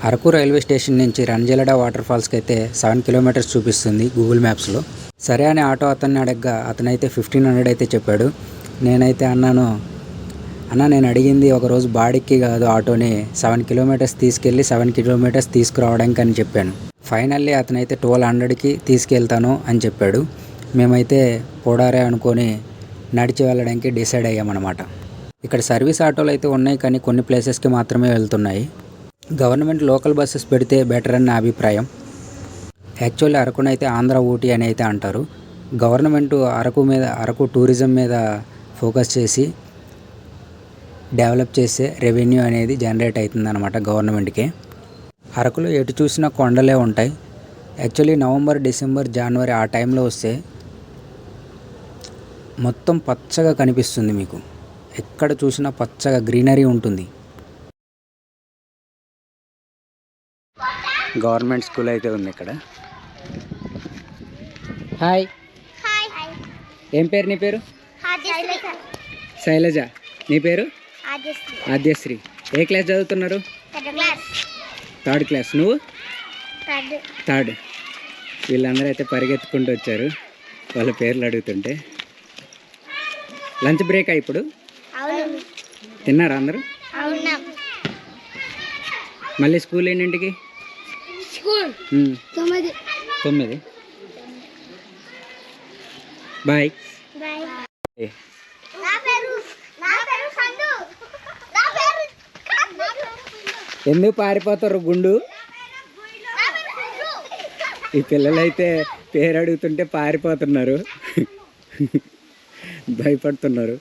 Araku railway station నుంచి రంజలడా water ఫాల్స్కి అయితే 7 kilometres చూపిస్తుంది గూగుల్ మ్యాప్స్లో. సరే అని ఆటో అతన్ని అడగగా అతనైతే 1500 అయితే చెప్పాడు. నేనైతే అన్నాను, అన్న నేను అడిగింది ఒకరోజు బాడీకి కాదు, ఆటోని 7 కిలోమీటర్స్ తీసుకెళ్ళి 7 కిలోమీటర్స్ తీసుకురావడానికి అని చెప్పాను. ఫైనల్లీ అతనైతే 1200కి తీసుకెళ్తాను అని చెప్పాడు. మేమైతే పోడారే అనుకొని నడిచి వెళ్ళడానికి డిసైడ్ అయ్యామన్నమాట. ఇక్కడ సర్వీస్ ఆటోలు అయితే ఉన్నాయి, కానీ కొన్ని ప్లేసెస్కి మాత్రమే వెళ్తున్నాయి. గవర్నమెంట్ లోకల్ బస్సెస్ పెడితే బెటర్ అని నా అభిప్రాయం. యాక్చువల్లీ అరకునైతే ఆంధ్ర ఊటీ అని అయితే అంటారు. గవర్నమెంట్ అరకు టూరిజం మీద ఫోకస్ చేసి డెవలప్ చేసే రెవెన్యూ అనేది జనరేట్ అవుతుంది అన్నమాట గవర్నమెంట్కి. అరకులో ఎటు చూసినా కొండలే ఉంటాయి. యాక్చువల్లీ నవంబర్, డిసెంబర్, జనవరి ఆ టైంలో వస్తే మొత్తం పచ్చగా కనిపిస్తుంది. మీకు ఎక్కడ చూసినా పచ్చగా గ్రీనరీ ఉంటుంది. గవర్నమెంట్ స్కూల్ అయితే ఉంది ఇక్కడ. హాయ్, ఏం పేరు నీ పేరు? శైలజ. నీ పేరు? ఆద్యశ్రీ. ఏ క్లాస్ చదువుతున్నారు? Third class. నువ్వు? థర్డ్. వీళ్ళందరూ అయితే పరిగెత్తుకుంటూ వచ్చారు వాళ్ళ పేర్లు అడుగుతుంటే. లంచ్ బ్రేకా ఇప్పుడు? తిన్నారా అందరూ? మళ్ళీ స్కూల్ ఎన్నింటికి? 9. బాయ్. ఎందుకు పారిపోతారు గుండు? ఈ పిల్లలైతే పేరు అడుగుతుంటే పారిపోతున్నారు, భయపడుతున్నారు.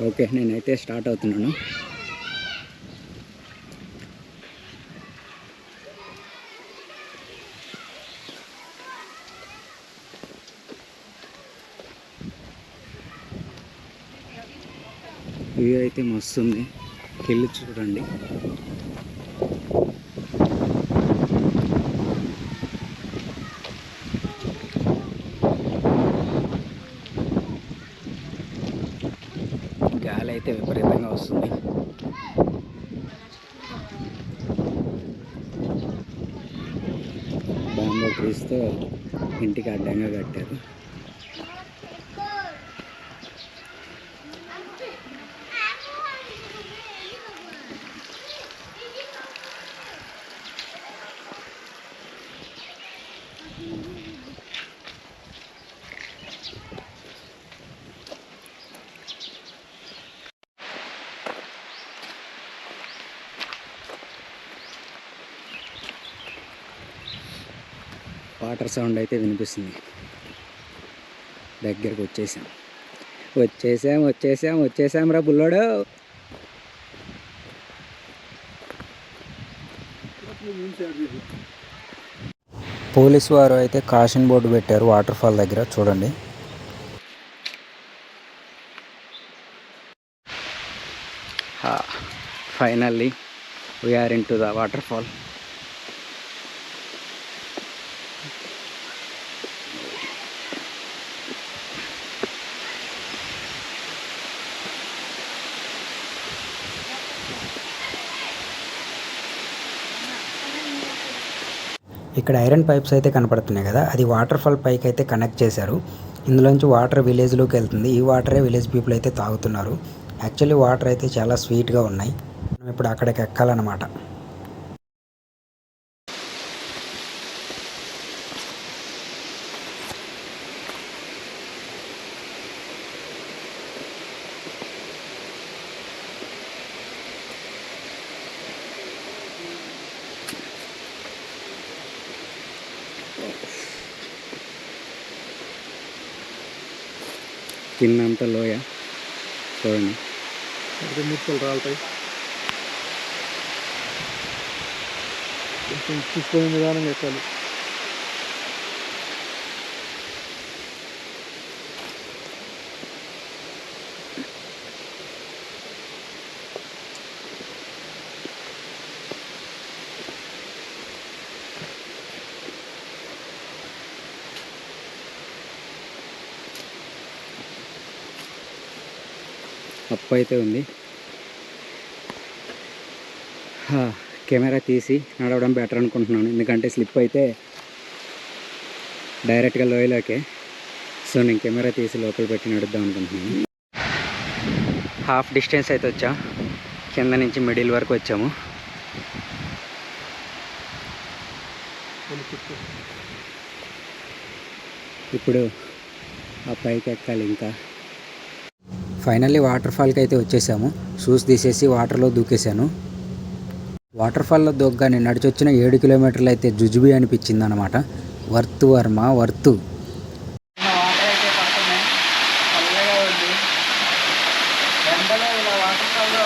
ఓకే, నేనైతే స్టార్ట్ అవుతున్నాను. వ్యూ అయితే మస్తు ఉంది, వెళ్ళి చూడండి. గాలి అయితే విపరీతంగా వస్తుంది. బాంబో ట్రీస్తో ఇంటికి అడ్డంగా కట్టారు. వాటర్ సౌండ్ అయితే వినిపిస్తుంది. దగ్గరకు వచ్చేసాం రా బుల్లోడు. పోలీసు వారు అయితే కాషన్ బోర్డు పెట్టారు వాటర్ ఫాల్ దగ్గర, చూడండి. Finally we're into the waterfall. ఇక్కడ ఐరన్ పైప్స్ అయితే కనపడుతున్నాయి కదా, అది వాటర్ ఫాల్ పైకి అయితే కనెక్ట్ చేశారు. ఇందులోంచి వాటర్ విలేజ్లోకి వెళ్తుంది. ఈ వాటరే విలేజ్ పీపుల్ అయితే తాగుతున్నారు. యాక్చువల్లీ వాటర్ అయితే చాలా స్వీట్గా ఉన్నాయి. మనం ఇప్పుడు అక్కడికి ఎక్కాలన్నమాట. కిందంత లోయ చూడండి, ముక్కలు రాలుతాయి. తీసుకునే విధానం ఎక్కాలి. అప్పు అయితే ఉంది. కెమెరా తీసి నడవడం బెటర్ అనుకుంటున్నాను, ఎందుకంటే స్లిప్ అయితే డైరెక్ట్గా లోయలోకే. సో నేను కెమెరా తీసి లోపల పెట్టి నడుద్దాం అనుకుంటున్నాను. హాఫ్ డిస్టెన్స్ అయితే వచ్చా, కింద నుంచి మిడిల్ వరకు వచ్చాము. ఇప్పుడు ఆ పైకి ఎక్కాలి. ఇంకా ఫైనల్లీ వాటర్ ఫాల్కి అయితే వచ్చేసాము. షూస్ తీసేసి వాటర్లో దూకేశాను. వాటర్ ఫాల్లో దూకగానే నడిచి వచ్చిన 7 కిలోమీటర్లు అయితే జుజుబి అనిపించింది అనమాట. Worth Varma worth. వాటర్ అయితే పడుతున్నాయి, చల్లగా ఉంది. ఎండలో ఇలా వాటర్ ఫాల్లో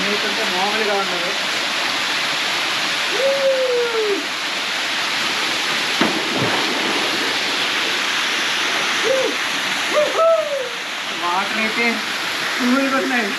నీకుంటే మామూలుగా ఉండదు. వాటర్ అయితే కూల్ పడుతున్నాయి.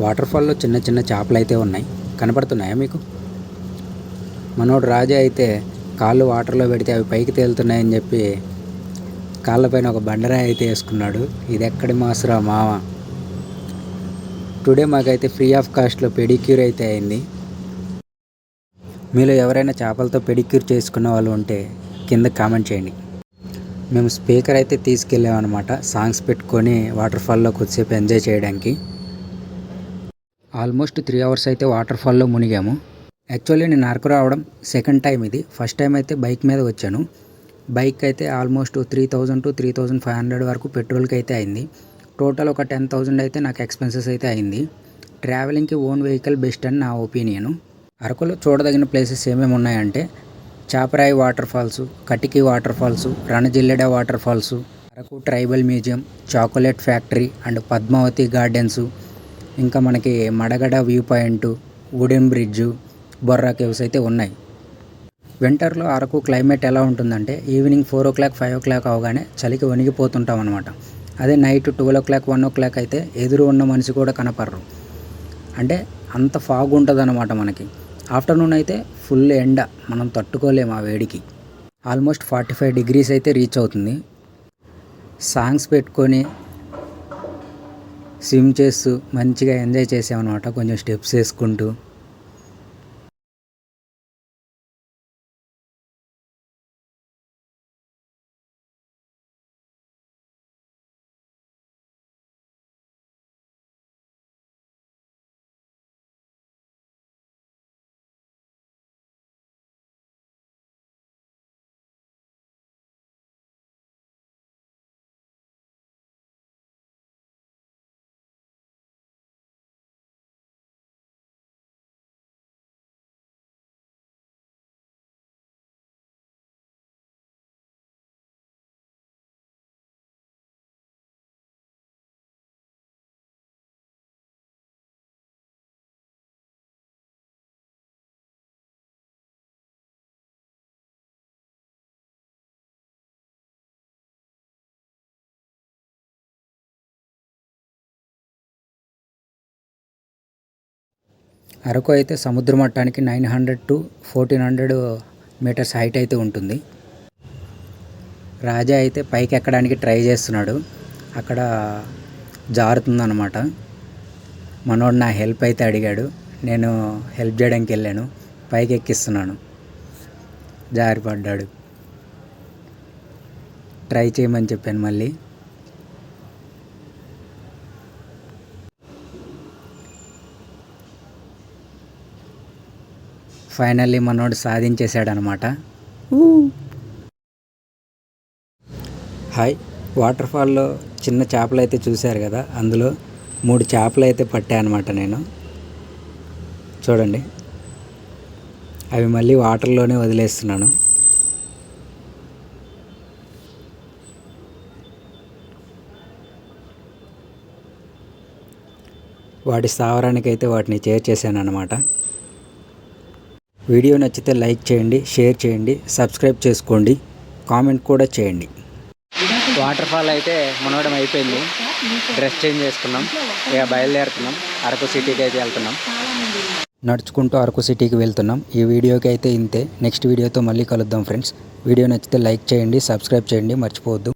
వాటర్ ఫాల్లో చిన్న చిన్న చేపలు అయితే ఉన్నాయి, కనపడుతున్నాయా మీకు? మనోడు రాజా అయితే కాళ్ళు వాటర్లో పెడితే అవి పైకి తేలుతున్నాయని చెప్పి కాళ్ళపైన ఒక బండరాయి అయితే వేసుకున్నాడు. ఇది ఎక్కడి మాసురా మామ. టుడే మాకైతే ఫ్రీ ఆఫ్ కాస్ట్లో పెడిక్యూర్ అయితే అయింది. మీలో ఎవరైనా చేపలతో పెడిక్యూర్ చేసుకున్న వాళ్ళు ఉంటే కింద కామెంట్ చేయండి. మేము స్పీకర్ అయితే తీసుకెళ్ళామన్నమాట, సాంగ్స్ పెట్టుకొని వాటర్ ఫాల్లో కొద్దిసేపు ఎంజాయ్ చేయడానికి. ఆల్మోస్ట్ 3 అవర్స్ అయితే వాటర్ ఫాల్లో మునిగాము. యాక్చువల్లీ నేను అరకు రావడం సెకండ్ టైం ఇది. ఫస్ట్ టైం అయితే బైక్ మీద వచ్చాను. బైక్ అయితే ఆల్మోస్ట్ 3000 to 3500 వరకు పెట్రోల్కి అయితే అయింది. టోటల్ ఒక 10,000 అయితే నాకు ఎక్స్పెన్సెస్ అయితే అయింది. ట్రావెలింగ్కి ఓన్ వెహికల్ బెస్ట్ అని నా ఒపీనియను. అరకులో చూడదగిన ప్లేసెస్ ఏమేమి ఉన్నాయంటే Chaparai water falls, Katiki water falls, Ranajilleda water falls, Araku tribal museum, chocolate factory and Padmavati gardens, ఇంకా మనకి Madagada view point, wooden bridge, Borra caves అయితే ఉన్నాయి. వింటర్లో అరకు క్లైమేట్ ఎలా ఉంటుందంటే ఈవినింగ్ 4 o'clock 5 o'clock అవగానే చలికి వణిగిపోతుంటాం అనమాట. అదే నైట్ 12 o'clock 1 o'clock అయితే ఎదురు ఉన్న మనిషి కూడా కనపడరు. అంటే అంత ఫాగ్ ఉంటుంది అనమాట మనకి. ఆఫ్టర్నూన్ అయితే ఫుల్ ఎండ, మనం తట్టుకోలేము ఆ వేడికి. ఆల్మోస్ట్ 45 degrees అయితే రీచ్ అవుతుంది. సాంగ్స్ పెట్టుకొని స్విమ్ చేస్తూ మంచిగా ఎంజాయ్ చేసామన్నమాట, కొంచెం స్టెప్స్ వేసుకుంటూ. అరకు అయితే సముద్ర మట్టానికి 900 to 1400 meters హైట్ అయితే ఉంటుంది. రాజా అయితే పైకి ఎక్కడానికి ట్రై చేస్తున్నాడు, అక్కడ జారుతుందన్నమాట. మనోడు నా హెల్ప్ అయితే అడిగాడు, నేను హెల్ప్ చేయడానికి వెళ్ళాను, పైకి ఎక్కిస్తున్నాను. జారిపడ్డాడు. ట్రై చేయమని చెప్పాను మళ్ళీ. ఫైనల్లీ మనోడు సాధించేశాడనమాట. హాయ్, వాటర్ ఫాల్లో చిన్న చేపలు అయితే చూశారు కదా, అందులో 3 చేపలు అయితే పట్టాయన్నమాట నేను. చూడండి, అవి మళ్ళీ వాటర్లోనే వదిలేస్తున్నాను. వాటి స్థావరానికి అయితే వాటిని చేర్చేసాను అనమాట. వీడియో నచ్చితే లైక్ చేయండి, షేర్ చేయండి, సబ్స్క్రైబ్ చేసుకోండి, కామెంట్ కూడా చేయండి. వాటర్ ఫాల్ అయితే మునగడం అయిపోయింది. డ్రెస్ చేంజ్ చేసుకున్నాం, ఇక బయలుదేరుతున్నాం. అరకు సిటీకి అయితే వెళ్తున్నాం. నడుచుకుంటూ అరకు సిటీకి వెళ్తున్నాం. ఈ వీడియోకి అయితే ఇంతే. నెక్స్ట్ వీడియోతో మళ్ళీ కలుద్దాం ఫ్రెండ్స్. వీడియో నచ్చితే లైక్ చేయండి, సబ్స్క్రైబ్ చేయండి మర్చిపోవద్దు.